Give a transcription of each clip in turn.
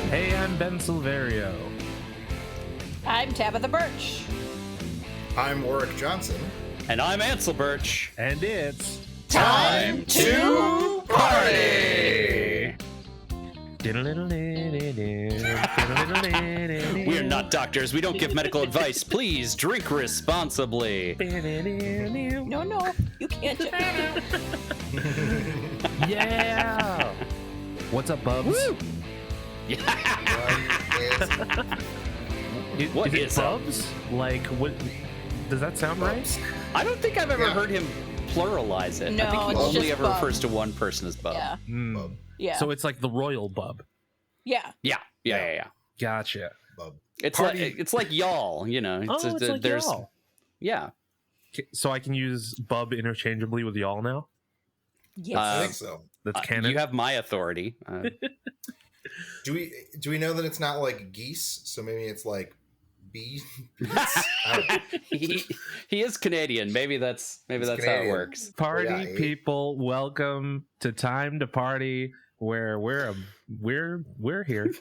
Hey, I'm Ben Silverio. I'm Tabitha Burch. I'm Warwick Johnson. And I'm Ansel Burch. And it's Time to party! We are not doctors. We don't give medical advice. Please drink responsibly. No, you can't. Yeah! What's up, Bubs? Woo! What is it is Bubs? Like, what? Does that sound Bubs. right? I don't think I've ever heard him pluralize it. No, I think he it's only just ever bub. refers to one person as bub. Yeah. Bub. Yeah. So it's like the royal bub. Yeah. Yeah. Gotcha. Bub. It's like y'all, you know. It's like there's y'all. yeah. So I can use bub interchangeably with y'all now? Yes. I think so. That's canon? You have my authority. Do we know that it's not like geese? So maybe it's like bee. he is Canadian. Maybe that's how Canadian. it works. Party Yeah, people, welcome to Time to Party, where we're here.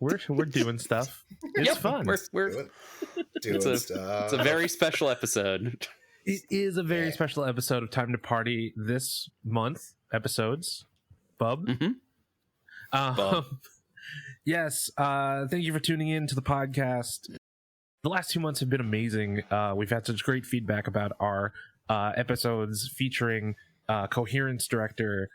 we're doing stuff. It's fun. We're Doing stuff. it's a very special episode. It is a very special episode of Time to Party this month. Episodes, Bub. Mhm. Bub. Yes. Thank you for tuning in to the podcast. The last 2 months have been amazing. We've had such great feedback about our episodes featuring Coherence director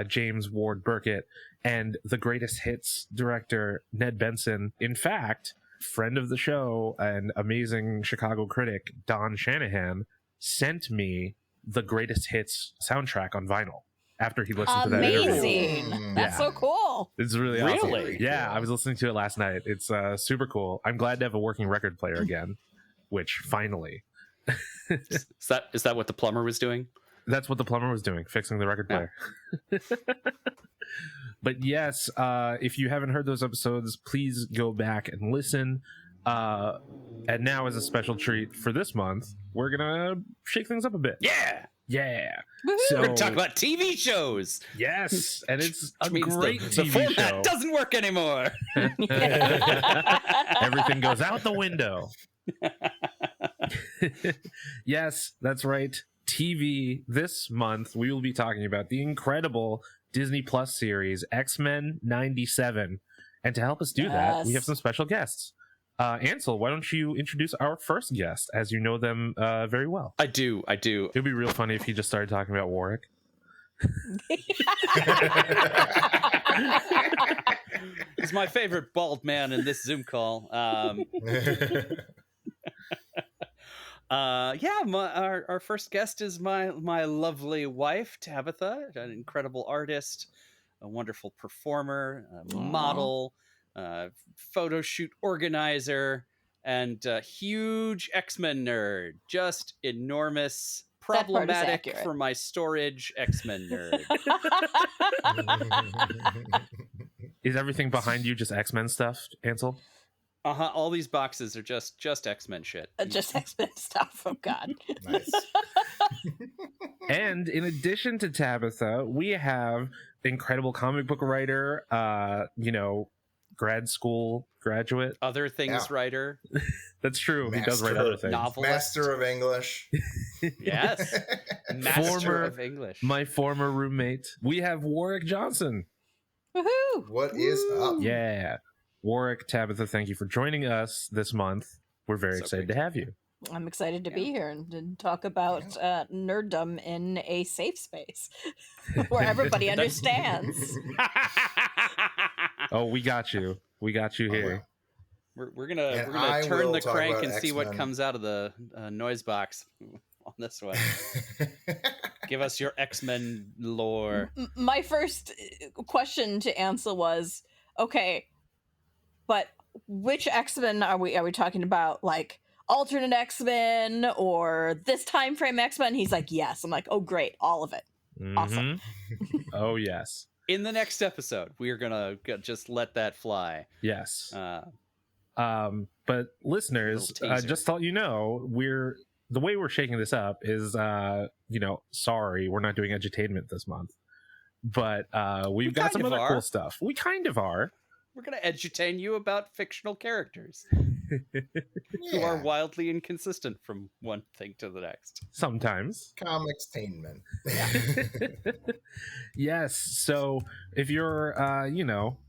James Ward Burkett and the Greatest Hits director Ned Benson. In fact, friend of the show and amazing Chicago critic Don Shanahan sent me the Greatest Hits soundtrack on vinyl after he listened to that interview. Amazing. That's so cool. It's really awesome. Really? Yeah, I was listening to it last night. It's super cool. I'm glad to have a working record player again, which finally. Is that what the plumber was doing? That's what the plumber was doing, fixing the record player. But yes, if you haven't heard those episodes, please go back and listen. And now, as a special treat for this month, we're going to shake things up a bit. Yeah. So, We're going to talk about TV shows. Yes, and it's a Which means great the TV format show. doesn't work anymore. Everything goes out the window. Yes, that's right. TV. This month, we will be talking about the incredible Disney Plus series, X-Men 97. And to help us do that, we have some special guests. Ansel, why don't you introduce our first guest, as you know them very well? I do. It would be real funny if he just started talking about Warwick. He's my favorite bald man in this Zoom call. Our first guest is my lovely wife, Tabitha, an incredible artist, a wonderful performer, a model, photo shoot organizer, and a huge X-Men nerd. Just enormous, problematic for my storage X-Men nerd. Is everything behind you just X-Men stuff, Ansel? All these boxes are just X-Men shit. Just X-Men stuff. Oh, God. Nice. And in addition to Tabitha, we have incredible comic book writer, grad school graduate. Other things writer. That's true. He does write other things. Novelist. Master of English. Yes. Master of English. My former roommate. We have Warwick Johnson. Woohoo! What is up? Yeah. Warwick, Tabitha, thank you for joining us this month. We're very excited to have you. I'm excited to be here and to talk about nerddom in a safe space where everybody understands. Oh, we got you. We got you here. We're gonna turn the crank and see what comes out of the noise box on this one. Give us your X-Men lore. My first question to Ansel was, okay, but which X-Men are we talking about? Like alternate X-Men or this time frame X-Men? He's like, yes. I'm like, oh great, all of it. Mm-hmm. Awesome. Oh yes. In the next episode, we are gonna just let that fly. Yes. But listeners, just thought you know, the way we're shaking this up is, sorry, we're not doing edutainment this month, but we've got some other cool stuff. We kind of are. We're going to edutain you about fictional characters who are wildly inconsistent from one thing to the next. Sometimes. Comics-tainment. Yes. So if you're,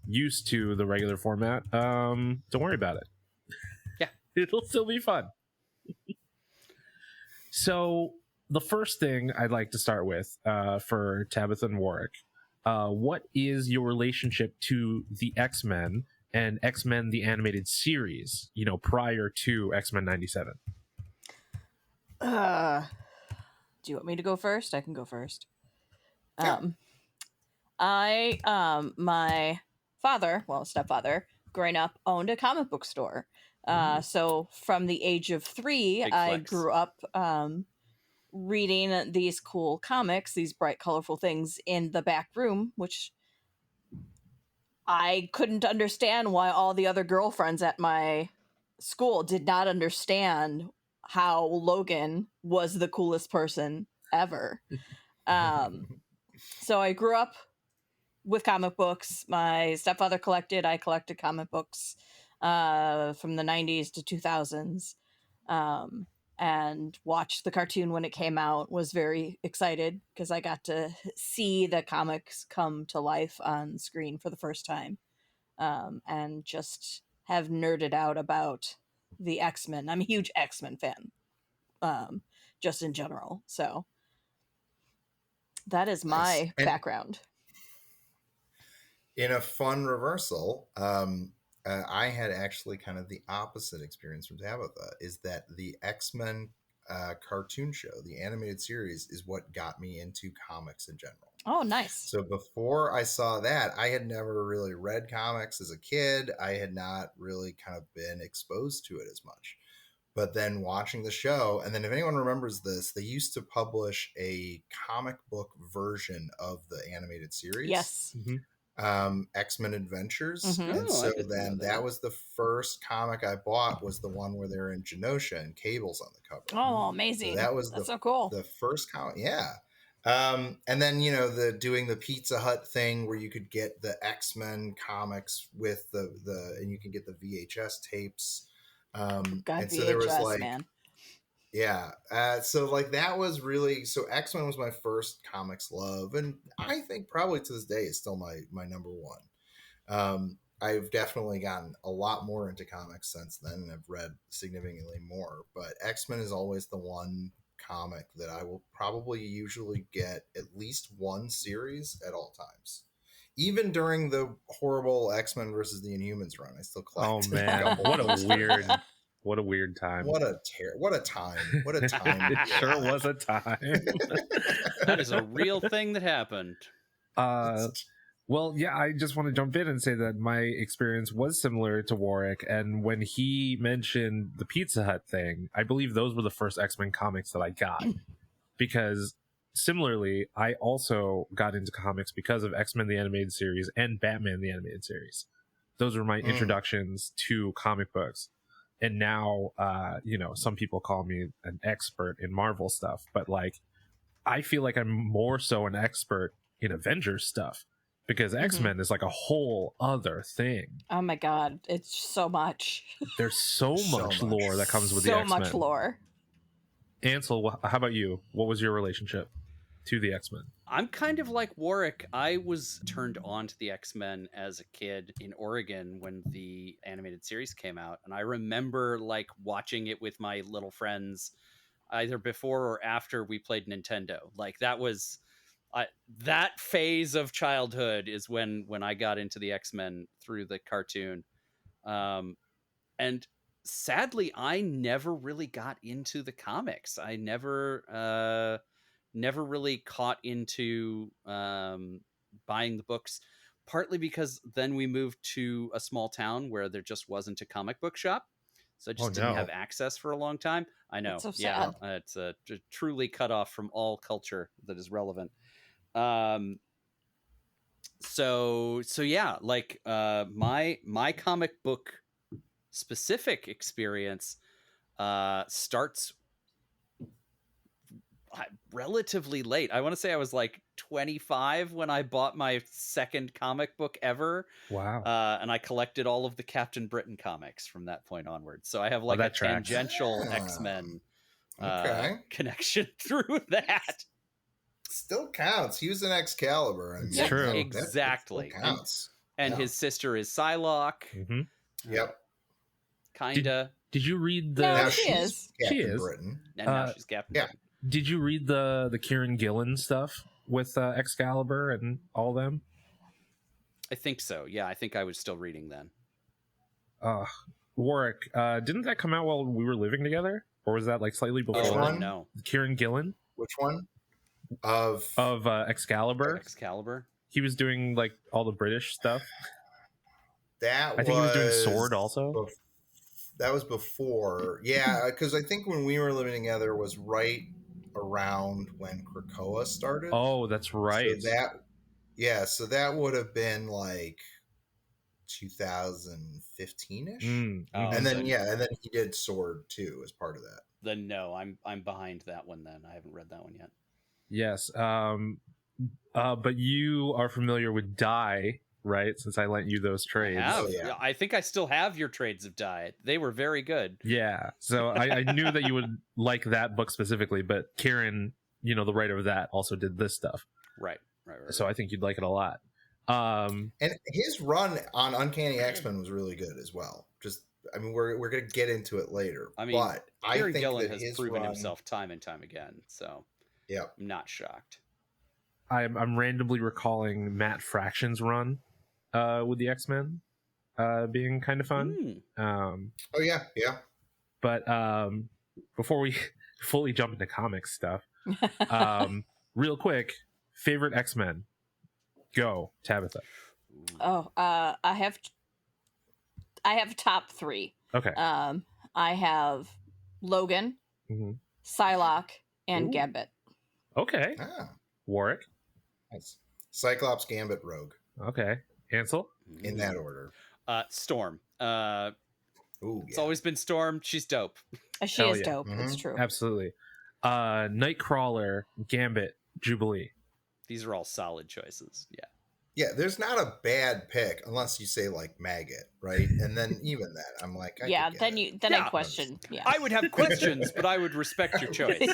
used to the regular format, don't worry about it. Yeah. It'll still be fun. So the first thing I'd like to start with for Tabitha and Warwick, what is your relationship to the X-Men and X-Men the animated series, prior to X-Men 97? Do you want me to go first? I can go first. Yeah. My stepfather, growing up, owned a comic book store. So from the age of 3, I grew up reading these cool comics, these bright, colorful things in the back room, which I couldn't understand why all the other girlfriends at my school did not understand how Logan was the coolest person ever. So I grew up with comic books. My stepfather collected. I collected comic books from the 90s to 2000s, and watched the cartoon when it came out. Was very excited because I got to see the comics come to life on screen for the first time, and just have nerded out about the X-Men. I'm a huge X-Men fan, just in general. So that is my background. In a fun reversal, I had actually kind of the opposite experience from Tabitha, is that the X-Men cartoon show, the animated series, is what got me into comics in general. Oh, nice. So before I saw that, I had never really read comics as a kid. I had not really kind of been exposed to it as much. But then watching the show, and then if anyone remembers this, they used to publish a comic book version of the animated series. Yes. X-Men Adventures. Mm-hmm. And so then that was the first comic I bought, was the one where they're in Genosha and Cable's on the cover. Oh, amazing. So that's so cool. The first comic. Yeah. And then, doing the Pizza Hut thing where you could get the X-Men comics with and you can get the VHS tapes. God, and so VHS, there was man. Yeah. So that was really, so X-Men was my first comics love. And I think probably to this day is still my number one. I've definitely gotten a lot more into comics since then, and I've read significantly more, but X-Men is always the one comic that I will probably usually get at least one series at all times. Even during the horrible X-Men versus the Inhumans run, I still collect. Oh man, what a weird time. What a time. What a time. It sure was a time. That is a real thing that happened. Well, yeah, I just want to jump in and say that my experience was similar to Warwick, and when he mentioned the Pizza Hut thing, I believe those were the first X-Men comics that I got. Because similarly, I also got into comics because of X-Men the Animated Series and Batman the Animated Series. Those were my introductions to comic books. And now, some people call me an expert in Marvel stuff, but I feel like I'm more so an expert in Avengers stuff, because X-Men is like a whole other thing. Oh my God, it's so much. There's so much lore that comes with the X-Men. So much lore. Ansel, how about you? What was your relationship to the X-Men? I'm kind of like Warwick. I was turned on to the X-Men as a kid in Oregon when the animated series came out, and I remember watching it with my little friends either before or after we played Nintendo. That was that phase of childhood is when I got into the X-Men through the cartoon. And sadly, I never really got into the comics. I never really caught into buying the books, partly because then we moved to a small town where there just wasn't a comic book shop. So I just didn't have access for a long time. I know. That's so sad. It's truly cut off from all culture that is relevant. So yeah, my comic book specific experience starts relatively late. I want to say I was like 25 when I bought my second comic book ever. Wow. And I collected all of the Captain Britain comics from that point onwards. So I have like a that tracks. tangential X-Men Okay. connection through that. Still counts. He was an Excalibur. I mean, It's true. Exactly. Still counts. And Yeah. his sister is Psylocke. Mm-hmm. Yep. Kinda. Did you read the? No, Now she she's is. Captain She is. Britain. And now she's Captain yeah. Britain. Did you read the Kieran Gillen stuff with Excalibur and all them? I think so. Yeah, I think I was still reading then. Warwick, didn't that come out while we were living together, or was that like slightly before? one? No. Kieran Gillen Which one? Of Excalibur. Excalibur. He was doing like all the British stuff. that I think he was doing Sword also. That was before. Yeah, because I think when we were living together was right around when Krakoa started. Oh, that's right. So that would have been like 2015-ish. And then he did Sword too as part of that. Then no, I'm behind that one then. I haven't read that one yet. Yes. But you are familiar with Die, right? Since I lent you those trades. I think I still have your trades of Die. They were very good. Yeah. So I knew that you would like that book specifically, but Kieran, the writer of that, also did this stuff. Right. So I think you'd like it a lot. And his run on Uncanny X-Men was really good as well. We're gonna get into it later. I mean, but I Kieran think Gillen that has proven himself time and time again. So yeah, I'm not shocked. I'm randomly recalling Matt Fraction's run with the X-Men being kind of fun. Oh yeah. But before we fully jump into comics stuff, real quick, favorite X-Men. Go, Tabitha. Oh, I have top 3. Okay. I have Logan, Psylocke, and Gambit. Okay. Warwick. Nice. Cyclops, Gambit, Rogue. Okay. Ansel. In that order. Storm. It's Yeah. always been Storm. She's dope. She Hell is yeah. dope. It's true. Absolutely. Nightcrawler, Gambit, Jubilee. These are all solid choices. Yeah. Yeah, there's not a bad pick unless you say like Maggot, right? And then even that, I'm like, yeah. Then Yeah. I question. Yeah. I would have questions, but I would respect your choice.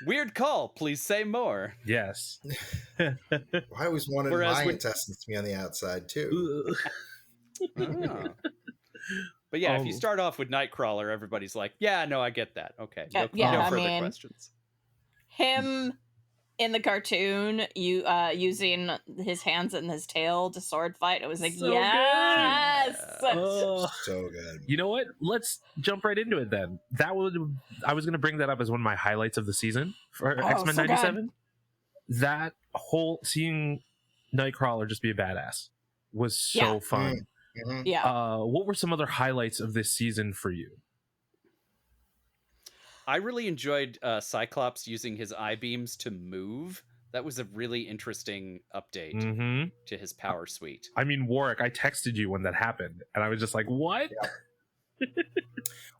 Weird call. Please say more. Yes. I always wanted Whereas my when- intestines to be on the outside too. Oh. But yeah, if you start off with Nightcrawler, everybody's like, yeah, no, I get that. Okay. No further questions. Him in the cartoon, using his hands and his tail to sword fight. It was like, So yes. Oh. So good. You know what? Let's jump right into it then. I was going to bring that up as one of my highlights of the season for X-Men so 97. That whole seeing Nightcrawler just be a badass was so fun. Mm-hmm. Yeah. What were some other highlights of this season for you? I really enjoyed Cyclops using his eye beams to move. That was a really interesting update to his power suite. I mean, Warwick, I texted you when that happened, and I was just like, what? Yeah.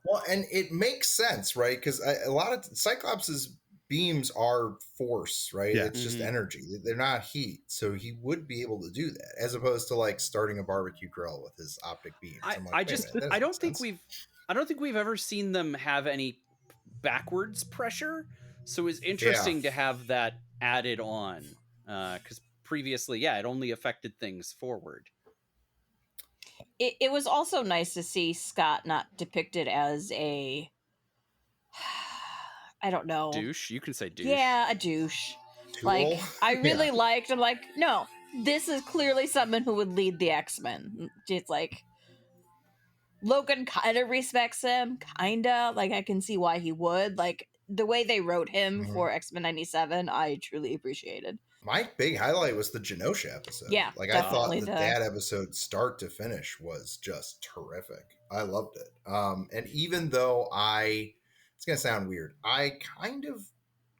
Well, and it makes sense, right? Because a lot of Cyclops's beams are force, right? Yeah. It's just energy. They're not heat. So he would be able to do that, as opposed to like starting a barbecue grill with his optic beams. I don't think we've ever seen them have any backwards pressure. So it's interesting to have that added on. Because previously, it only affected things forward. It was also nice to see Scott not depicted as a, I don't know. Douche? You can say douche. Yeah, a douche. Tool? Like, I really liked, I'm like, no, this is clearly someone who would lead the X-Men. It's like, Logan kind of respects him, kind of. Like, I can see why he would. Like, the way they wrote him for X-Men 97, I truly appreciated. My big highlight was the Genosha episode. Yeah, like I thought definitely that episode, start to finish, was just terrific. I loved it. And even though it's gonna sound weird, I kind of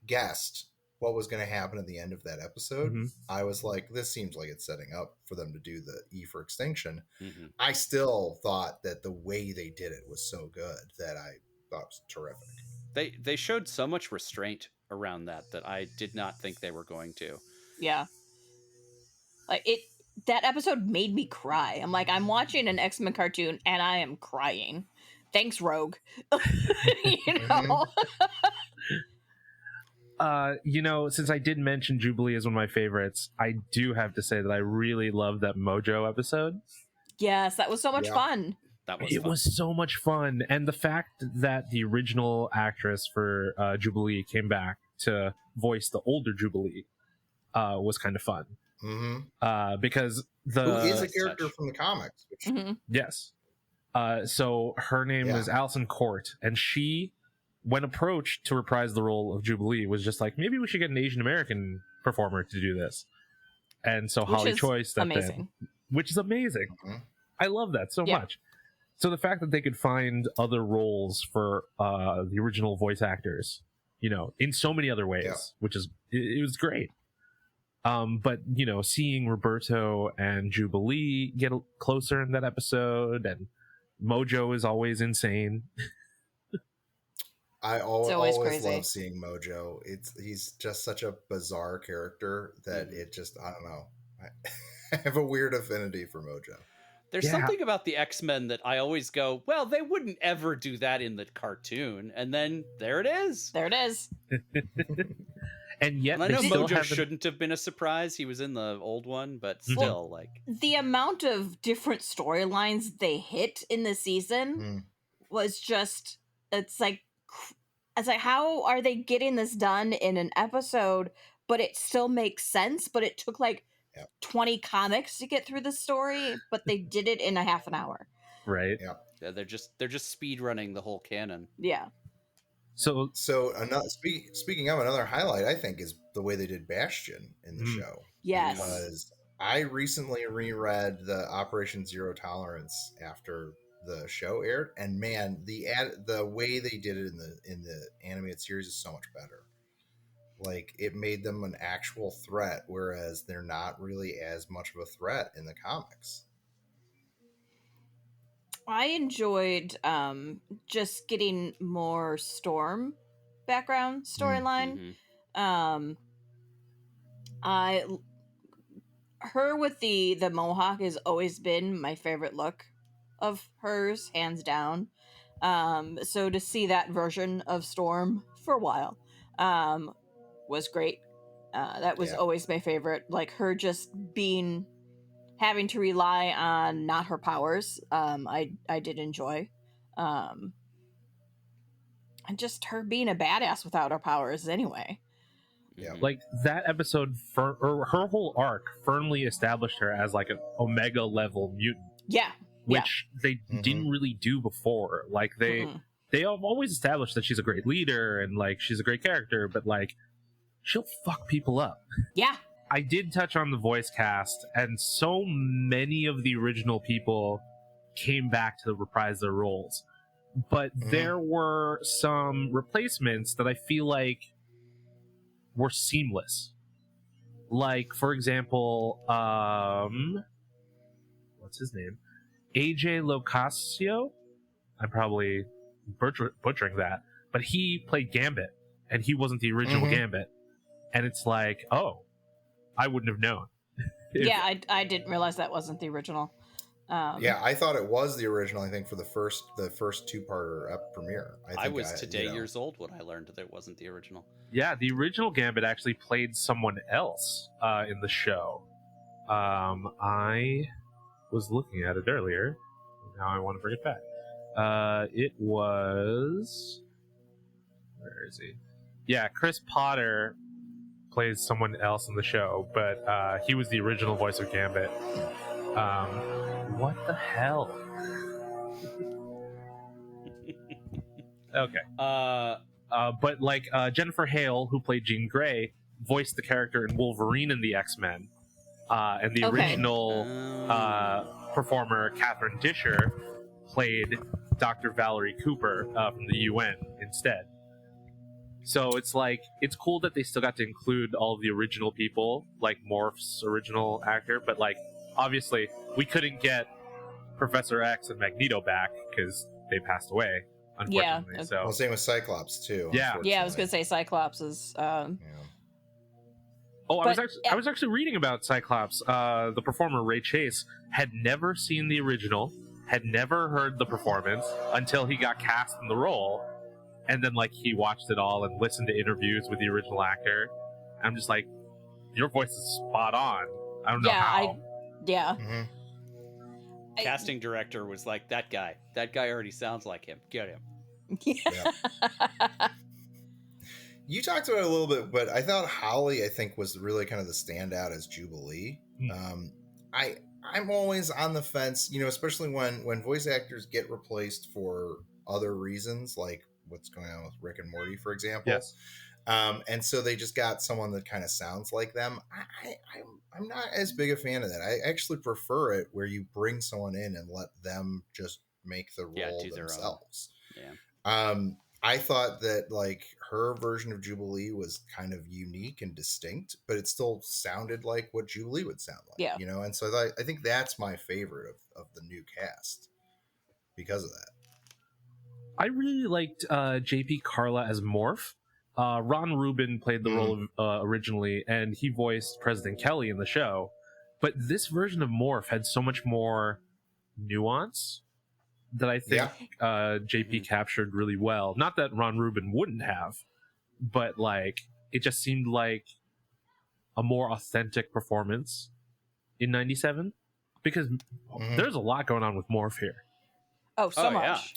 guessed what was going to happen at the end of that episode, Mhm. I was like, this seems like it's setting up for them to do the E for extinction. Mm-hmm. I still thought that the way they did it was so good that I thought it was terrific. They showed so much restraint around that I did not think they were going to. Yeah. Like that episode made me cry. I'm like, I'm watching an X-Men cartoon and I am crying. Thanks, Rogue. You know, since I did mention Jubilee as one of my favorites, I do have to say that I really loved that Mojo episode. Yes, that was so much fun. That was It fun. was so much fun, and the fact that the original actress for Jubilee came back to voice the older Jubilee was kind of fun. Mm-hmm. Because Who is a character from the comics? Which, yes. So her name was Alison Court, and she, when approached to reprise the role of Jubilee, was just like, maybe we should get an Asian American performer to do this. And so Holly Choi stepped in, which is amazing. Mhm. I love that so much. So the fact that they could find other roles for the original voice actors, you know, in so many other ways, which is, it was great. But, you know, seeing Roberto and Jubilee get closer in that episode, and Mojo is always insane. I always crazy. love seeing Mojo. He's just such a bizarre character that it just, I don't know. I have a weird affinity for Mojo. There's something about the X-Men that I always go, well, they wouldn't ever do that in the cartoon. And then there it is. There it is. And yet, I know Mojo shouldn't have been a surprise. He was in the old one, but still, like, the amount of different storylines they hit in the season was just, it's like, how are they getting this done in an episode, but it still makes sense? But it took like 20 comics to get through the story, but they did it in a half an hour. Right. Yeah, they're just speed running the whole canon. Yeah. So another speaking of, another highlight I think is the way they did Bastion in the show. Yes. Because I recently reread the Operation Zero Tolerance after the show aired, and man, the way they did it in the animated series is so much better. Like, it made them an actual threat, whereas they're not really as much of a threat in the comics. I enjoyed just getting more Storm background storyline. Her with the mohawk has always been my favorite look of hers, hands down. So to see that version of Storm for a while was great. That was always my favorite. Like, her just having to rely on not her powers. I did enjoy. And just her being a badass without her powers anyway. Yeah. Like, that episode, or her whole arc firmly established her as like an Omega level mutant. Yeah. Which they didn't really do before. Like, they have always established that she's a great leader and like she's a great character, but like, she'll fuck people up. Yeah. I did touch on the voice cast, and so many of the original people came back to reprise their roles. But there were some replacements that I feel like were seamless. Like, for example, what's his name? AJ Locascio? I'm probably butchering that. But he played Gambit, and he wasn't the original Gambit. And it's like, oh, I wouldn't have known. Yeah, I didn't realize that wasn't the original. Yeah, I thought it was the original. I think for the first two-parter premiere. I was today years old when I learned that it wasn't the original. Yeah, the original Gambit actually played someone else in the show. I was looking at it earlier. Now I want to bring it back. It was... Where is he? Yeah, Chris Potter plays someone else in the show, but he was the original voice of Gambit. What the hell? Okay. But like Jennifer Hale, who played Jean Grey, voiced the character in Wolverine and the X-Men. And the original performer, Catherine Disher, played Dr. Valerie Cooper from the UN instead. So it's like, it's cool that they still got to include all of the original people, like Morph's original actor, but like, obviously, we couldn't get Professor X and Magneto back because they passed away, unfortunately. Yeah. So Well, same with Cyclops too. Yeah. Yeah, I was gonna say Cyclops is. Yeah. Oh, But- I was actually reading about Cyclops. The performer Ray Chase had never seen the original, had never heard the performance until he got cast in the role, and then like he watched it all and listened to interviews with the original actor. I'm just like, your voice is spot on. I don't know how. Yeah. hmm Casting director was like, that guy already sounds like him. Get him. Yeah. You talked about it a little bit, but I thought Holly, I think, was really kind of the standout as Jubilee. I'm always on the fence, especially when voice actors get replaced for other reasons, like what's going on with Rick and Morty, for example. Yes. And so they just got someone that kind of sounds like them. I'm not as big a fan of that. I actually prefer it where you bring someone in and let them just make the role do their own. themselves. Yeah. I thought that like her version of Jubilee was kind of unique and distinct, but it still sounded like what Jubilee would sound like. Yeah. And so I think that's my favorite of the new cast because of that. I really liked JP Carla as Morph. Ron Rubin played the role of, originally, and he voiced President Kelly in the show. But this version of Morph had so much more nuance that I think JP captured really well. Not that Ron Rubin wouldn't have, but like it just seemed like a more authentic performance in '97 because there's a lot going on with Morph here. Oh, so much.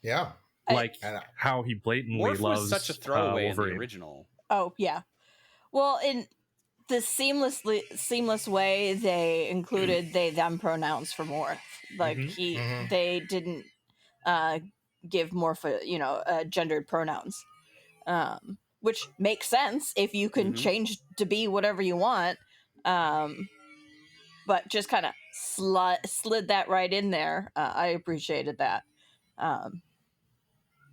Yeah. Like how he blatantly Morph loves was such a throwaway in the Wolverine. original. Oh, yeah. Well, in the seamless way they included they/them pronouns for Morph. Like they didn't give Morph gendered pronouns, which makes sense if you can change to be whatever you want. But just kind of slid that right in there. I appreciated that.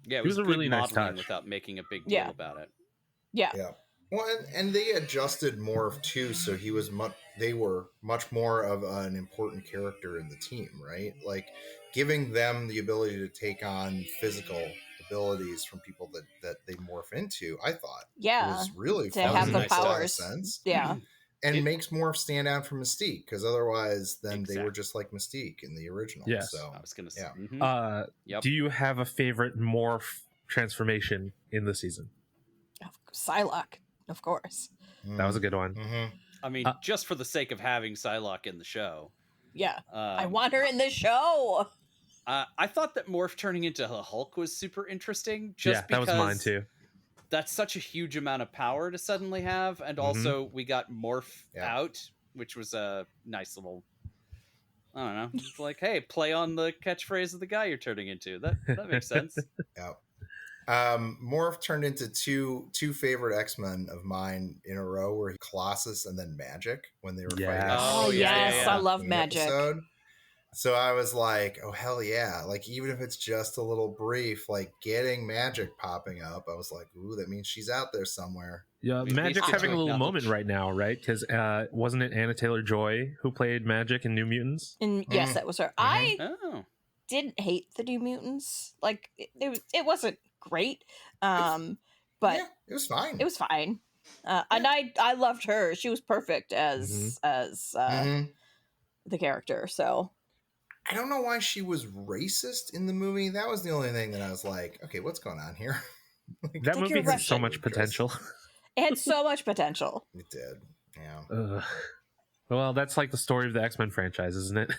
Yeah, it was a good really nice modeling touch. without making a big deal about it. Yeah. Well, and they adjusted Morph too, so they were much more of an important character in the team, right? Like giving them the ability to take on physical abilities from people that they morph into. I thought was really to fun. have the Makes a lot of powers. sense. Yeah. And makes Morph stand out from Mystique, because otherwise then they were just like Mystique in the original. Yes. So I was gonna say. Do you have a favorite Morph transformation in the season? Psylocke, of course. That was a good one. I mean, just for the sake of having Psylocke in the show. Yeah. I want her in the show. I thought that Morph turning into the Hulk was super interesting. That was mine too. That's such a huge amount of power to suddenly have, and also we got Morph out, which was a nice little, I don't know, it's like, hey, play on the catchphrase of the guy you're turning into. That makes sense. Morph turned into two favorite X-Men of mine in a row, were Colossus and then Magic, when they were fighting. Oh yes, I love Magic. Episode. So I was like, oh, hell yeah. Like, even if it's just a little brief, like getting Magic popping up, I was like, ooh, that means she's out there somewhere. Yeah, Magic's having a little moment right now, right? Because wasn't it Anna Taylor-Joy who played Magic in New Mutants? And yes, that was her. I didn't hate the New Mutants. Like, it wasn't great, but it was fine. It was fine. And I loved her. She was perfect as the character, so... I don't know why she was racist in the movie. That was the only thing that I was like, okay, what's going on here? That movie had so much potential. It had so much potential. It did. Yeah. Well, that's like the story of the X-Men franchise, isn't it?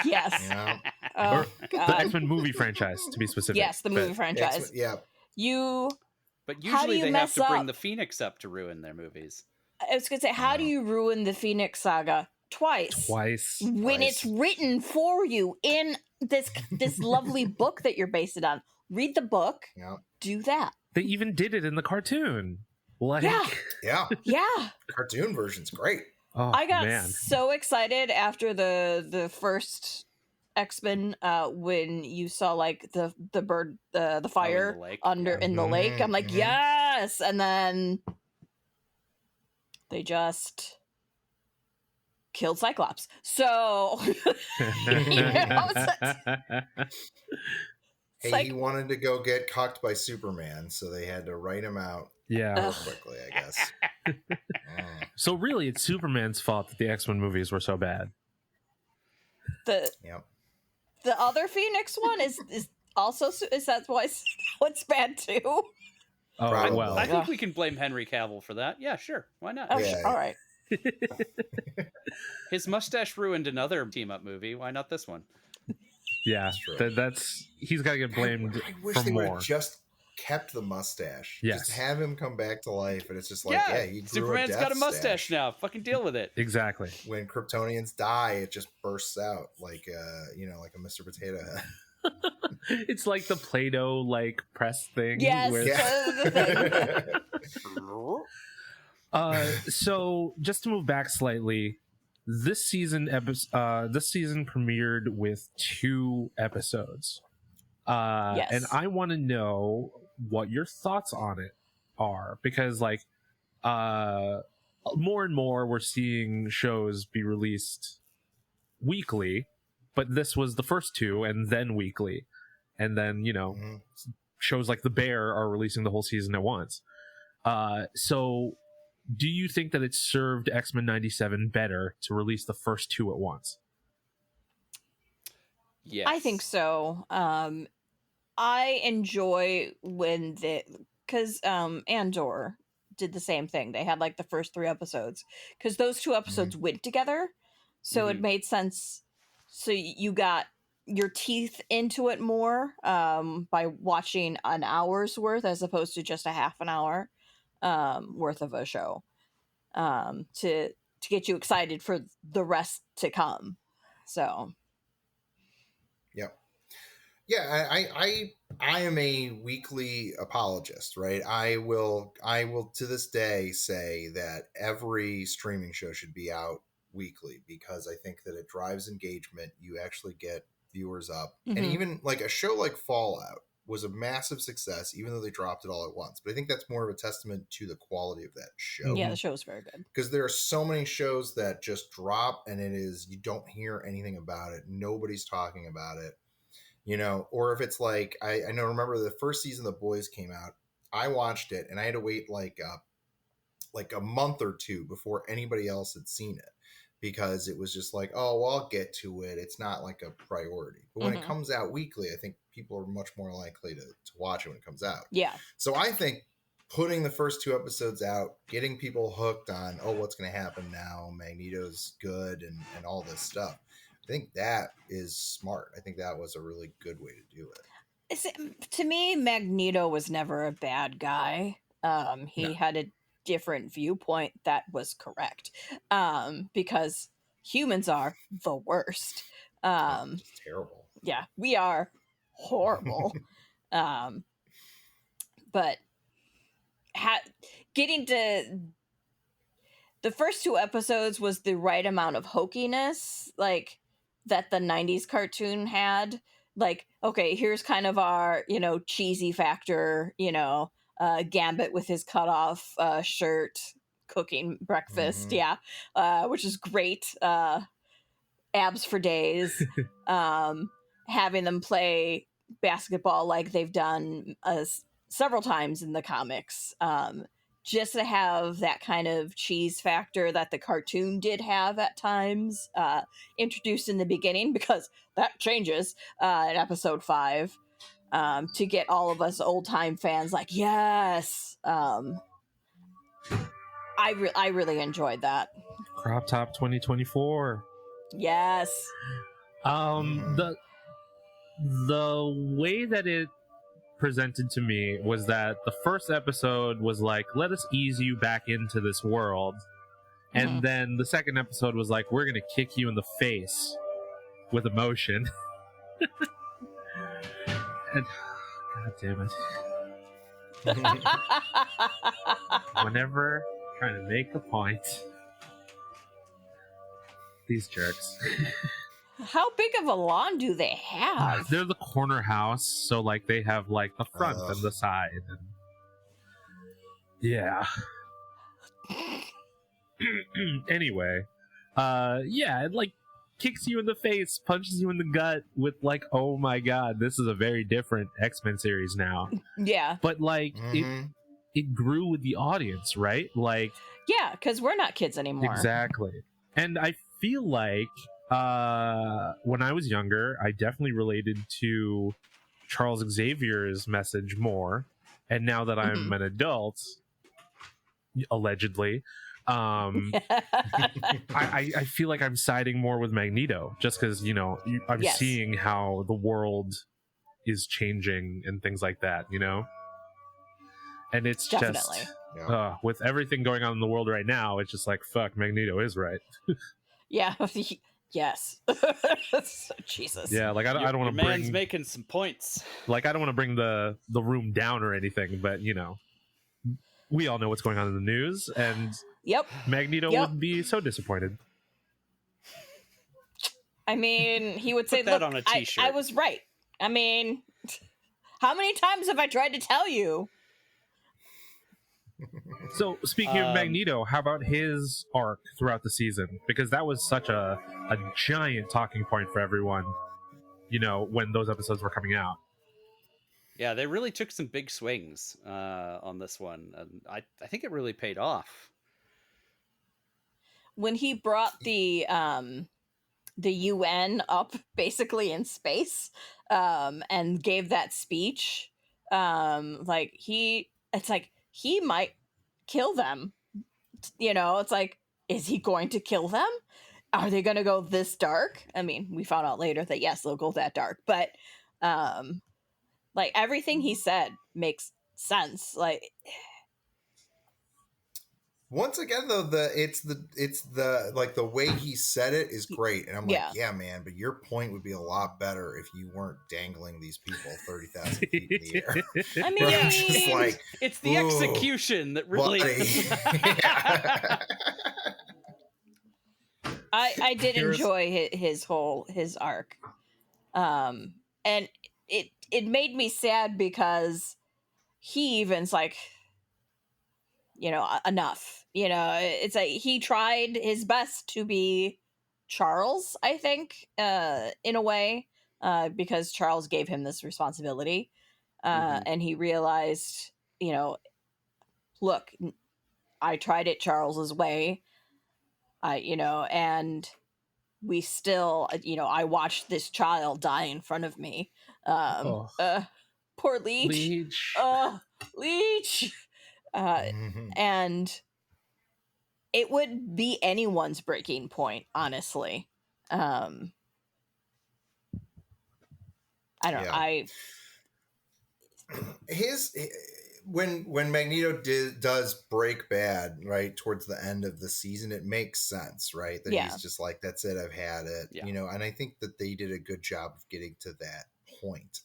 Yes. Yeah. Or the X-Men movie franchise, to be specific. Yes, the movie franchise. Yeah. But usually they have to bring the Phoenix up to ruin their movies. I was going to say, how do you ruin the Phoenix saga? Twice. When it's written for you in this lovely book that you're based it on. Read the book. Yeah. Do that. They even did it in the cartoon. Like, yeah. Cartoon version's great. I got so excited after the first X-Men when you saw like the bird the fire the lake, under yeah. in the lake. I'm like, Mhm. yes, and then they just killed Cyclops. So you know, Hey, like, he wanted to go get cucked by Superman, so they had to write him out Yeah. real quickly, I guess. So really, it's Superman's fault that the X-Men movies were so bad. Yep. The other Phoenix one is also is that why what's bad too? Oh Probably. well. I think we can blame Henry Cavill for that. Yeah, sure. Why not? Oh, Yeah. all right. His mustache ruined another team-up movie. Why not this one? Yeah, That's true. that's he's got to get blamed I wish for they would more. have just kept the mustache. Yes. Just have him come back to life, and it's just like, yeah, he grew Superman's a got a death mustache stash. now. Fucking deal with it. Exactly. When Kryptonians die, it just bursts out like like a Mr. Potato Head. It's like the Play-Doh like press thing. Yes. where- Yeah. So just to move back slightly, this season premiered with 2 episodes. Yes. And I want to know what your thoughts on it are, because like more and more we're seeing shows be released weekly, but this was the first 2 and then weekly. And then, Mhm. shows like The Bear are releasing the whole season at once. So do you think that it served X-Men 97 better to release the first 2 at once? Yes. I think so. I enjoy when because Andor did the same thing. They had like the first 3 episodes because those 2 episodes went together, so it Mhm. made sense. So you got your teeth into it more by watching an hour's worth as opposed to just a half an hour worth of a show to get you excited for the rest to come. So Yep. Yeah, I am a weekly apologist, right? I will to this day say that every streaming show should be out weekly because I think that it drives engagement. You actually get viewers up. And Mhm. even like a show like Fallout was a massive success, even though they dropped it all at once. But I think that's more of a testament to the quality of that show. yeah, the show is very good. Because there are so many shows that just drop and you don't hear anything about it. Nobody's talking about it. Or if it's like, I remember the first season of The Boys came out, I watched it and I had to wait like a month or 2 before anybody else had seen it because it was just like, oh, well, I'll get to it. It's not like a priority. But when it comes out weekly, I think people are much more likely to watch it when it comes out. Yeah. So I think putting the first 2 episodes out, getting people hooked on, oh, what's going to happen now? Magneto's good and all this stuff. I think that is smart. I think that was a really good way to do it. To me, Magneto was never a bad guy. He No. had a different viewpoint that was correct. Because humans are the worst. Just terrible. Yeah, we are horrible. But getting to the first 2 episodes was the right amount of hokiness, like that the 90s cartoon had. Like, okay, here's kind of our, cheesy factor, Gambit with his cutoff shirt, cooking breakfast, Mhm. yeah, which is great. Abs for days. Having them play basketball like they've done several times in the comics. Just to have that kind of cheese factor that the cartoon did have at times introduced in the beginning, because that changes in episode 5 to get all of us old time fans like, yes. I really enjoyed that. Crop Top 2024. Yes. The way that it presented to me was that the first episode was like, let us ease you back into this world, and then the second episode was like, we're gonna kick you in the face with emotion. And god damn it, whenever trying to make a point, these jerks. How big of a lawn do they have? They're the corner house, so like they have like the front and the side. And... yeah. Anyway, yeah, it like kicks you in the face, punches you in the gut with like, oh my god, this is a very different X-Men series now. Yeah. But like it grew with the audience, right? Like, yeah, because we're not kids anymore. Exactly. And I feel like when I was younger, I definitely related to Charles Xavier's message more. And now that I'm an adult, allegedly, I feel like I'm siding more with Magneto, just because, you know, I'm seeing how the world is changing and things like that, you know? And it's Definitely. just with everything going on in the world right now, it's just like, fuck, Magneto is right. Yeah. Yes. Jesus. Yeah, like I don't want to bring. Man's making some points. Like I don't want to bring the room down or anything, but you know, we all know what's going on in the news, and Magneto would be so disappointed. I mean, he would say, Put that "Look, on a t-shirt. I was right." I mean, how many times have I tried to tell you? So, speaking of Magneto, how about his arc throughout the season? Because that was such a giant talking point for everyone, you know, when those episodes were coming out. Yeah, they really took some big swings on this one. And I think it really paid off. When he brought the UN up basically in space and gave that speech, it's like he might kill them, you know. It's like, is he going to kill them? Are they going to go this dark? I mean, we found out later that yes, they'll go that dark, but like everything he said makes sense. Like, once again though, it's the like the way he said it is great, and I'm like, yeah man, but your point would be a lot better if you weren't dangling these people 30,000 feet in the air. I mean, just like, it's the execution that really I did enjoy his arc, and it made me sad because he even's like, you know, enough. You know, it's like he tried his best to be Charles, I think, in a way, because Charles gave him this responsibility, and he realized, you know, look, I tried it Charles's way, you know, and we still, you know, I watched this child die in front of me. Poor Leech. Leech. And it would be anyone's breaking point, honestly. I don't know. When Magneto does break bad, right, towards the end of the season, it makes sense, right? That he's just like, that's it, I've had it, you know. And I think that they did a good job of getting to that point.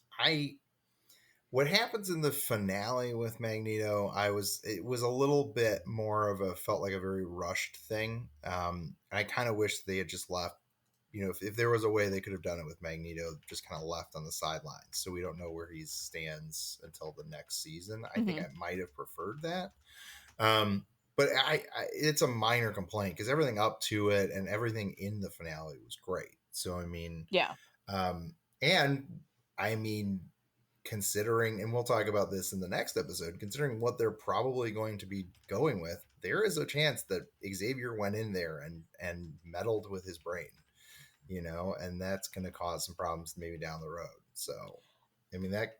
What happens in the finale with Magneto, it was a little bit more of felt like a very rushed thing. I kind of wish they had just left, you know, if there was a way they could have done it with Magneto, just kind of left on the sidelines, so we don't know where he stands until the next season. I think I might have preferred that. But it's a minor complaint because everything up to it and everything in the finale was great. So, I mean, and I mean, considering, and we'll talk about this in the next episode, considering what they're probably going to be going with, there is a chance that Xavier went in there and meddled with his brain, you know, and that's going to cause some problems maybe down the road. So, I mean, that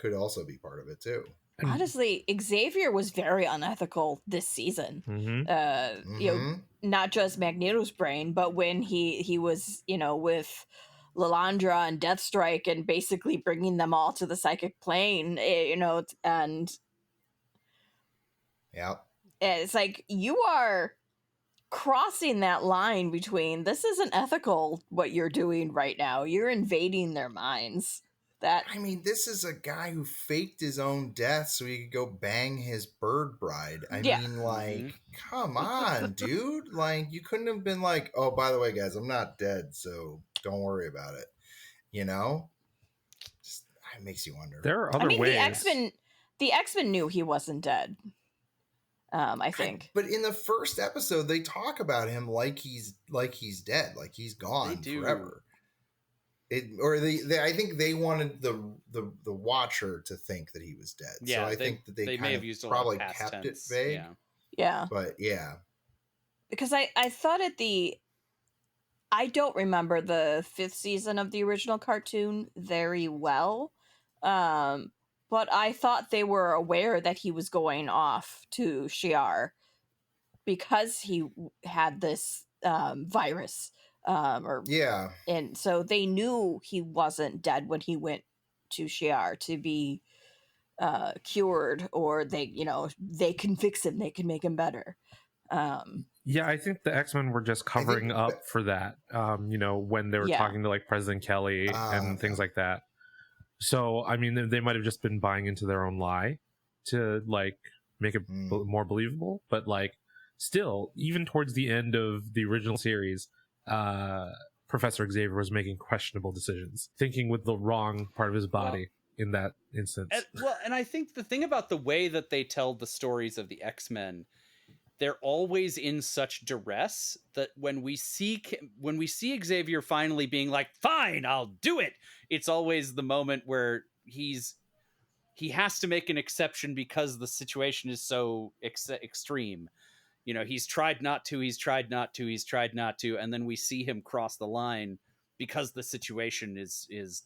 could also be part of it too. Honestly, Xavier was very unethical this season. You know, not just Magneto's brain, but when he was, you know, with Lilandra and Deathstrike and basically bringing them all to the psychic plane, you know, and it's like, you are crossing that line between, this isn't ethical what you're doing right now. You're invading their minds. I mean, this is a guy who faked his own death so he could go bang his bird bride. I mean, like, come on, dude. Like, you couldn't have been like, oh, by the way, guys, I'm not dead, so Don't worry about it. You know, just, it makes you wonder. There are other ways. The X-Men knew he wasn't dead. I think. But in the first episode, they talk about him like he's dead, like he's gone forever. I think they wanted the watcher to think that he was dead. Yeah, so I think that they may have used probably past kept tense. it vague. Yeah. But yeah. Because I thought I don't remember the 5th season of the original cartoon very well. But I thought they were aware that he was going off to Shi'ar because he had this virus. And so they knew he wasn't dead when he went to Shi'ar to be cured, or they can fix him, they can make him better. Yeah, I think the X-Men were just covering up for that, when they were talking to like President Kelly and things like that. So, I mean, they might have just been buying into their own lie to like make it more believable. But like, still, even towards the end of the original series, Professor Xavier was making questionable decisions, thinking with the wrong part of his body in that instance. And I think the thing about the way that they tell the stories of the X-Men, they're always in such duress that when we see Xavier finally being like, fine, I'll do it, it's always the moment where he has to make an exception because the situation is so extreme. He's tried not to, and then we see him cross the line because the situation is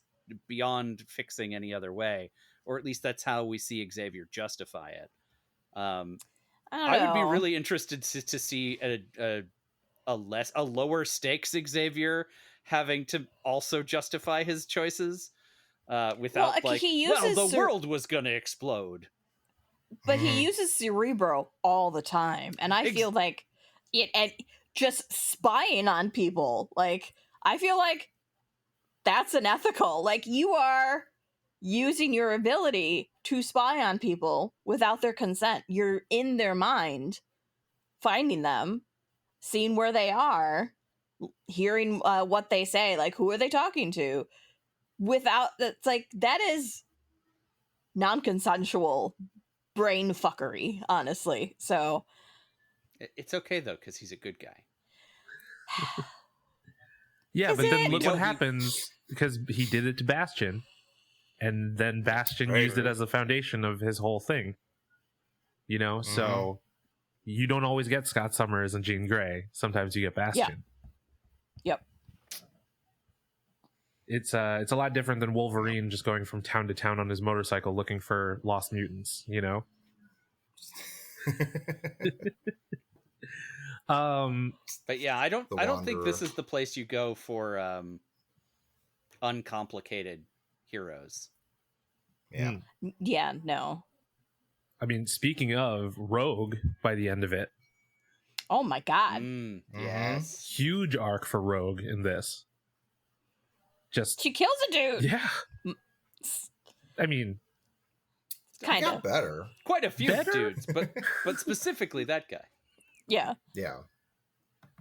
beyond fixing any other way, or at least that's how we see Xavier justify it. I would be really interested to see a lower stakes Xavier having to also justify his choices without the world was going to explode. But he uses Cerebro all the time, and I feel like and just spying on people. Like, I feel like that's unethical. Like, you are using your ability to spy on people without their consent. You're in their mind, finding them, seeing where they are, hearing what they say, like who are they talking to, it's like, that is non-consensual brain fuckery, honestly. So it's okay though, because he's a good guy. Yeah, but then look what happens, because he did it to Bastion. And then Bastion used it as a foundation of his whole thing. So you don't always get Scott Summers and Jean Grey. Sometimes you get Bastion. Yep. It's a lot different than Wolverine just going from town to town on his motorcycle looking for lost mutants, But yeah, I don't think this is the place you go for uncomplicated heroes. Yeah, no. I mean, speaking of Rogue, by the end of it, oh my god, yes, huge arc for Rogue in this. Just she kills a dude. Yeah, I mean, kind of better. Quite a few dudes, but specifically that guy. Yeah.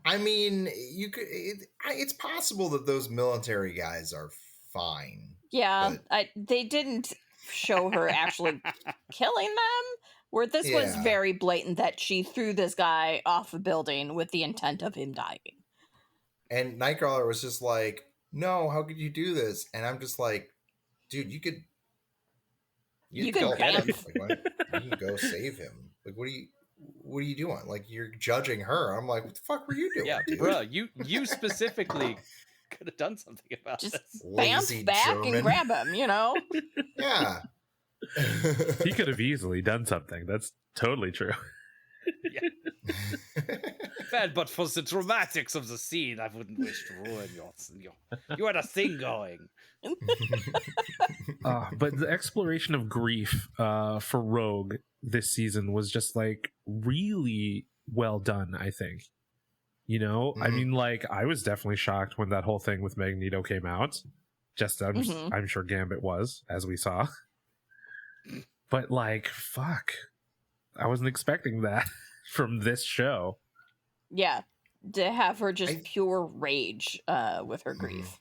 I mean, you could. It's possible that those military guys are fine. Yeah, they didn't show her actually killing them. Where this was very blatant that she threw this guy off a building with the intent of him dying. And Nightcrawler was just like, "No, how could you do this?" And I'm just like, "Dude, you could go get him. Like, you can go save him. Like, what are you doing? Like, you're judging her." I'm like, "What the fuck were you doing?" Yeah, dude? bro, you specifically could have done something about just this. bounce back German. and grab him, Yeah. he could have easily done something. That's totally true. Well, but for the dramatics of the scene, I wouldn't wish to ruin you had a thing going. But the exploration of grief for Rogue this season was just like really well done, I think. I mean, like, I was definitely shocked when that whole thing with Magneto came out. I'm sure Gambit was, as we saw. But like, fuck, I wasn't expecting that from this show. Yeah, to have her just pure rage with her grief.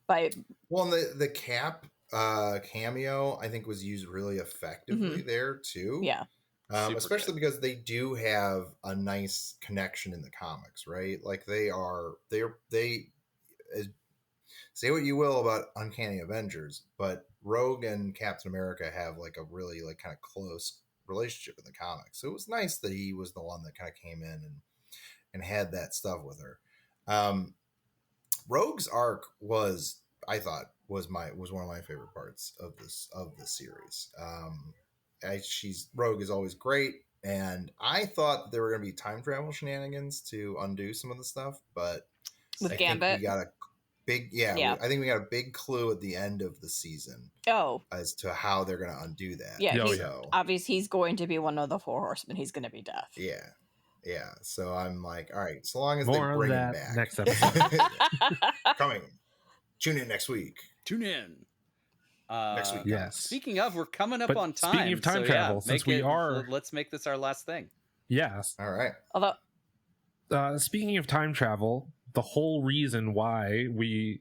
by Well, and the Cap cameo, I think, was used really effectively there too. yeah. Especially because they do have a nice connection in the comics, right? Like they say what you will about Uncanny Avengers, but Rogue and Captain America have like a really like kind of close relationship in the comics. So it was nice that he was the one that kind of came in and had that stuff with her. Rogue's arc was, I thought, was one of my favorite parts of the series. Rogue is always great, and I thought that there were going to be time travel shenanigans to undo some of the stuff, but With I Gambit, think we got a big I think we got a big clue at the end of the season. As to how they're going to undo that. Yeah, obviously he's going to be one of the Four Horsemen. He's going to be Death. Yeah. So I'm like, all right, so long as more they bring on that him back next episode. coming. Tune in next week. Tune in. Next week. Yes. Speaking of, we're coming up on time. Speaking of time travel, since let's make this our last thing. Yes. All right. Although, speaking of time travel, the whole reason why we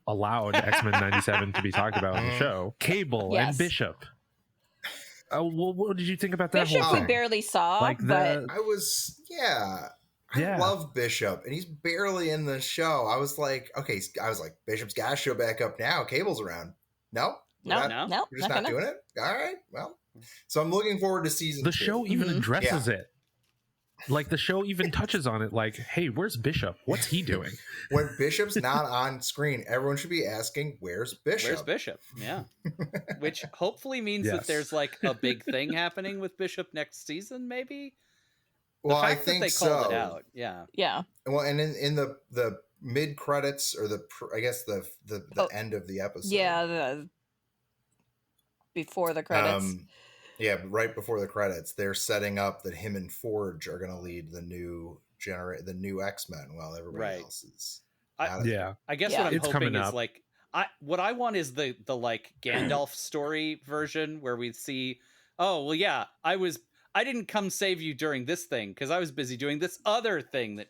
allowed X-Men 97 to be talked about on the show, Cable and Bishop. What did you think about that Bishop whole thing? we barely saw, but I love Bishop, and he's barely in the show. I was like, Bishop's got to show back up now. Cable's around. No. We're just not doing it. All right. Well, so I'm looking forward to season 2. The show even addresses it. Like the show even touches on it. Like, hey, where's Bishop? What's he doing? When Bishop's not on screen, everyone should be asking, "Where's Bishop?" Where's Bishop? Yeah, which hopefully means that there's like a big thing happening with Bishop next season. Maybe. Well, I think they called it out. Yeah. Well, and in the mid credits or the end of the episode. Yeah, before the credits. Right before the credits, they're setting up that him and Forge are going to lead the new X-Men while everybody else is. I guess what I'm hoping is like what I want is the like Gandalf story version where we see, I didn't come save you during this thing because I was busy doing this other thing that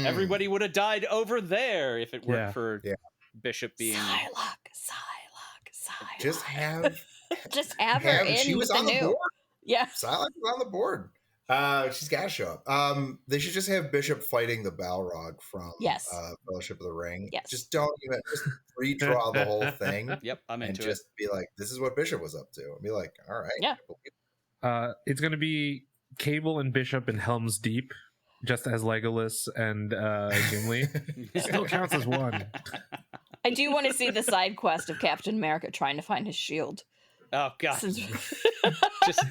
everybody would have died over there if it weren't for Bishop being Psylocke. Just have her in. She was on the board. Yeah, Psylocke was on the board. She's got to show up. They should just have Bishop fighting the Balrog from Fellowship of the Ring. Yes. Just don't even just redraw the whole thing. Yep, I'm into it. And just be like, this is what Bishop was up to. And be like, all right. Yeah. It's going to be Cable and Bishop in Helm's Deep, just as Legolas and Gimli. Still counts as one. I do want to see the side quest of Captain America trying to find his shield. Oh god! just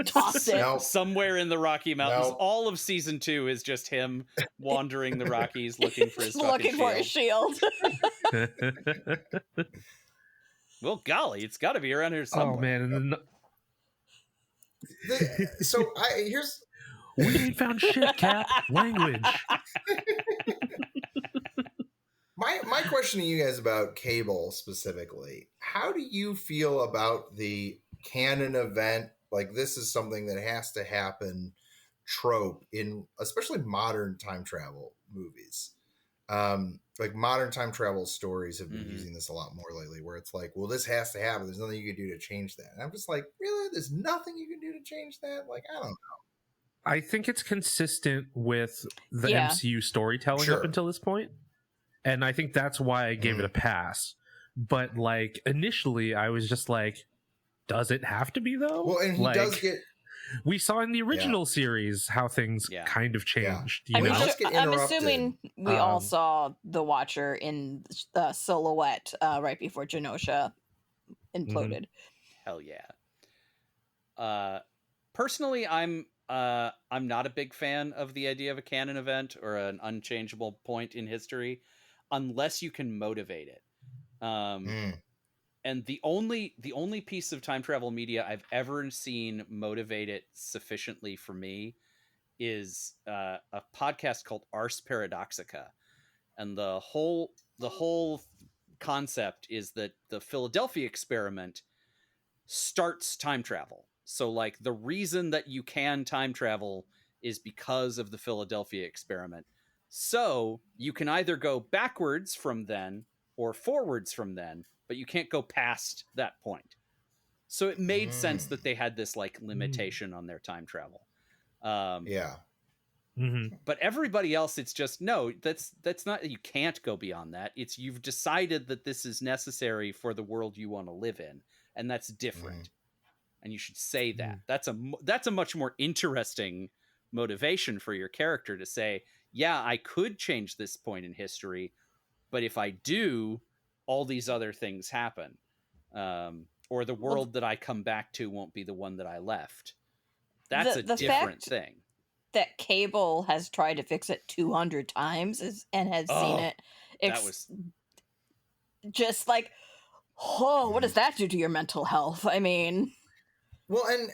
toss it somewhere in the Rocky Mountains. Nope. All of season 2 is just him wandering the Rockies looking for his shield. Well, golly, it's got to be around here somewhere. Oh man! Here's we ain't found shit, Cap. Language. My question to you guys about Cable specifically, how do you feel about the canon event? Like, this is something that has to happen trope in especially modern time travel movies. Like modern time travel stories have been using this a lot more lately, where it's like, well, this has to happen. There's nothing you can do to change that. And I'm just like, really? There's nothing you can do to change that? Like, I don't know. I think it's consistent with the MCU storytelling up until this point. And I think that's why I gave it a pass. But like initially I was just like, does it have to be though? Well, and he does get... We saw in the original series how things kind of changed. You know? I'm assuming we all saw the Watcher in the silhouette right before Genosha imploded. Hell yeah. Personally, I'm not a big fan of the idea of a canon event or an unchangeable point in history unless you can motivate it. And the only piece of time travel media I've ever seen motivate it sufficiently for me is a podcast called Ars Paradoxica. And the whole concept is that the Philadelphia experiment starts time travel. So like the reason that you can time travel is because of the Philadelphia experiment. So you can either go backwards from then or forwards from then, but you can't go past that point. So it made sense that they had this like limitation on their time travel. Yeah. But everybody else, it's just, no, that's not, you can't go beyond that. It's, you've decided that this is necessary for the world you want to live in, and that's different. And you should say that. That's a much more interesting motivation for your character to say, yeah, I could change this point in history, but if I do, all these other things happen. Or the world that I come back to won't be the one that I left. That's a different thing. That Cable has tried to fix it 200 times and has seen it. That was just like, what does that do to your mental health? I mean, well, and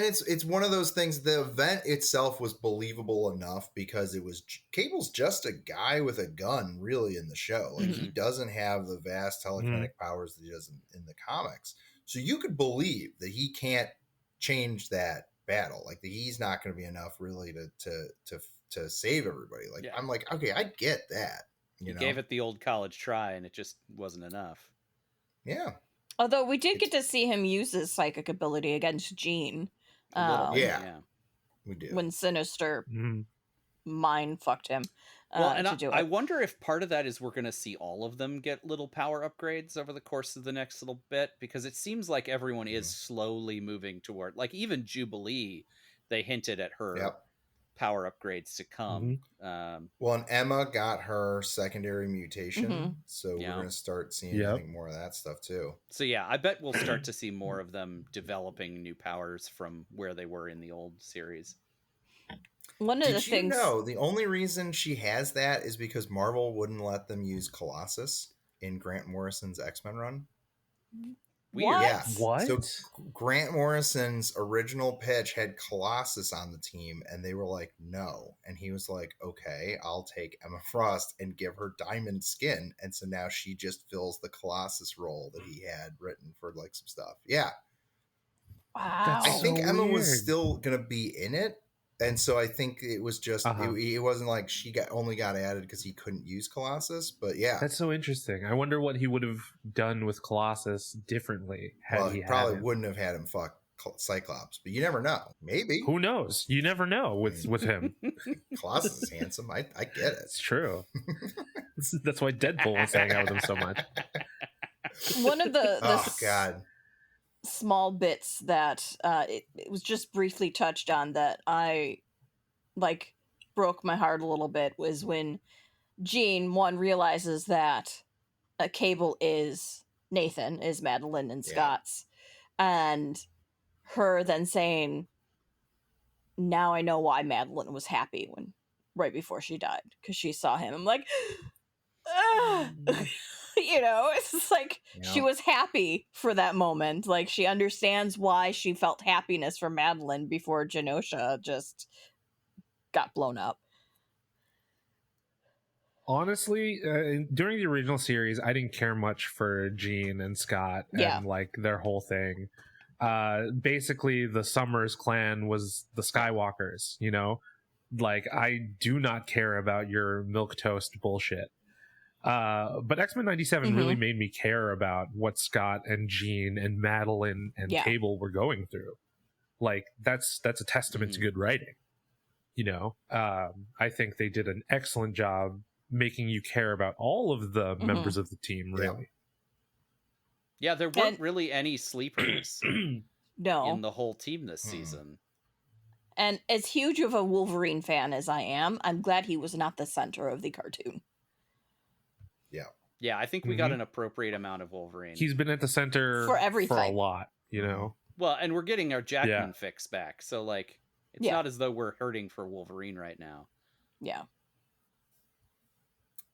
it's one of those things. The event itself was believable enough because it was Cable's just a guy with a gun, really, in the show. Like he doesn't have the vast telekinetic powers that he does in the comics. So you could believe that he can't change that battle. Like he's not going to be enough really to save everybody. Like I'm like, okay, I get that. You know? Gave it the old college try, and it just wasn't enough. Yeah. Although we did get to see him use his psychic ability against Jean. Yeah, we did. When Sinister mind fucked him. Well, and I wonder if part of that is we're going to see all of them get little power upgrades over the course of the next little bit, because it seems like everyone is slowly moving toward, like even Jubilee, they hinted at her power upgrades to come. Well, and Emma got her secondary mutation, so we're going to start seeing I think more of that stuff too. So yeah, I bet we'll start to see more of them developing new powers from where they were in the old series. One of the things, the only reason she has that is because Marvel wouldn't let them use Colossus in Grant Morrison's X-Men run. Weird. Yeah. What? So Grant Morrison's original pitch had Colossus on the team, and they were like, no. And he was like, okay, I'll take Emma Frost and give her diamond skin. And so now she just fills the Colossus role that he had written for like some stuff. Yeah. Wow. I think Emma was still going to be in it. And so I think it was just, it wasn't like she only got added because he couldn't use Colossus, but yeah. That's so interesting. I wonder what he would have done with Colossus differently had he probably wouldn't have had him fuck Cyclops, but you never know. Maybe. Who knows? You never know with him. Colossus is handsome. I get it. It's true. That's why Deadpool was hanging out with him so much. One of the God. small bits that it was just briefly touched on that I like broke my heart a little bit was when Jean realizes that Cable is Nathan, is Madeline and Scott's, and her then saying, now I know why Madeline was happy right before she died, because she saw him. I'm like, you know, it's just like she was happy for that moment. Like she understands why she felt happiness for Madeline before Genosha just got blown up. Honestly, during the original series, I didn't care much for Jean and Scott and like their whole thing. Basically, the Summers clan was the Skywalkers, you know? Like, I do not care about your milquetoast bullshit. But X-Men 97 really made me care about what Scott and Jean and Madeline and Cable were going through. Like, that's a testament to good writing. You know, I think they did an excellent job making you care about all of the members of the team, really. Yeah, there weren't really any sleepers no. in the whole team this season. And as huge of a Wolverine fan as I am, I'm glad he was not the center of the cartoon. Yeah. Yeah, I think we got an appropriate amount of Wolverine. He's been at the center for everything. For a lot, you know? Well, and we're getting our Jackman fix back. So, like, it's not as though we're hurting for Wolverine right now. Yeah.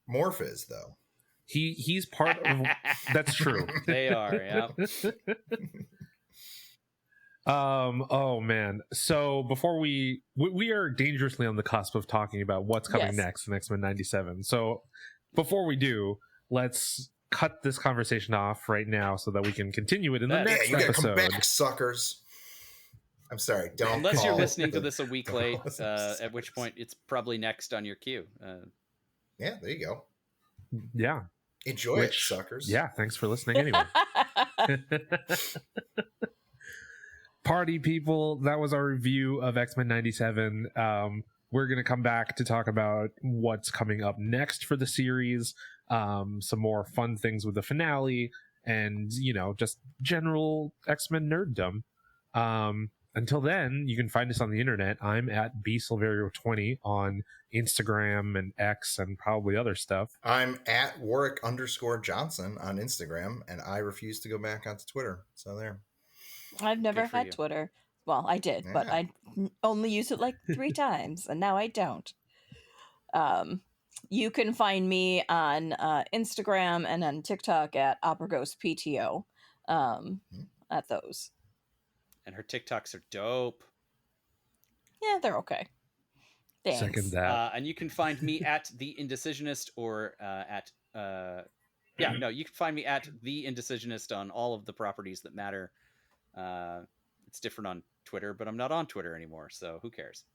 Morph is, though. He's part of... That's true. They are, yeah. Oh man, so before we are dangerously on the cusp of talking about what's coming next in X-Men 97. So before we do, let's cut this conversation off right now so that we can continue it in the next you gotta episode. Come back, suckers. I'm sorry, don't unless you're listening to this a week late, at which point it's probably next on your queue. Yeah, there you go. Yeah. Enjoy it, suckers. Yeah, thanks for listening anyway. Party people, that was our review of X-Men 97. We're going to come back to talk about what's coming up next for the series, some more fun things with the finale, and, you know, just general X-Men nerddom. Until then, you can find us on the internet. I'm at bsilverio20 on Instagram and X and probably other stuff. I'm at Warwick_Johnson on Instagram, and I refuse to go back onto Twitter. So there. I've never had Twitter. Well, I did, but I only used it like 3 times, and now I don't. You can find me on Instagram and on TikTok at OperaGhostPTO. At those. And her TikToks are dope. Yeah, they're okay. Thanks. Second that. And you can find me at The Indecisionist or you can find me at The Indecisionist on all of the properties that matter. It's different on Twitter, but I'm not on Twitter anymore, so who cares?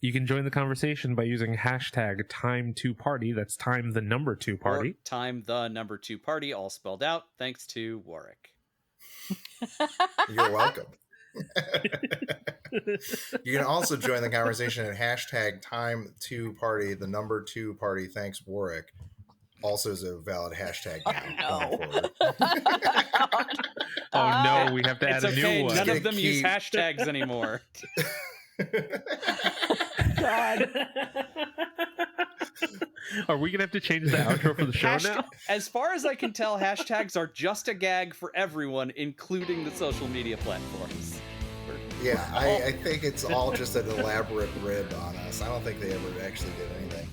You can join the conversation by using hashtag time2party. That's time the number 2 party. Or time the number 2 party, all spelled out, thanks to Warwick. You're welcome. You can also join the conversation at hashtag time2party, the number 2 party, thanks Warwick. Also is a valid hashtag. Oh no, we have to add a new one. None of them use hashtags anymore. God. Are we gonna have to change the outro for the show now? As far as I can tell, hashtags are just a gag for everyone, including the social media platforms. Yeah, I think it's all just an elaborate rib on us. I don't think they ever actually did anything.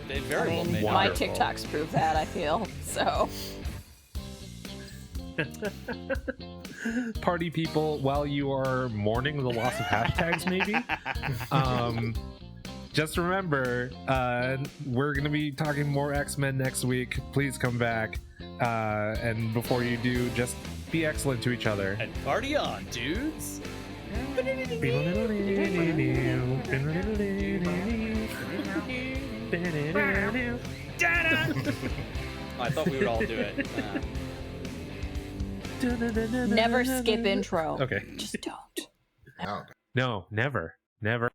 They very well made my TikToks prove that, I feel. So. Party people, while you are mourning the loss of hashtags, maybe, just remember, we're going to be talking more X-Men next week. Please come back. And before you do, just be excellent to each other. And party on, dudes! I thought we would all do it. Never skip intro. Okay. Just don't. Oh. No, never. Never.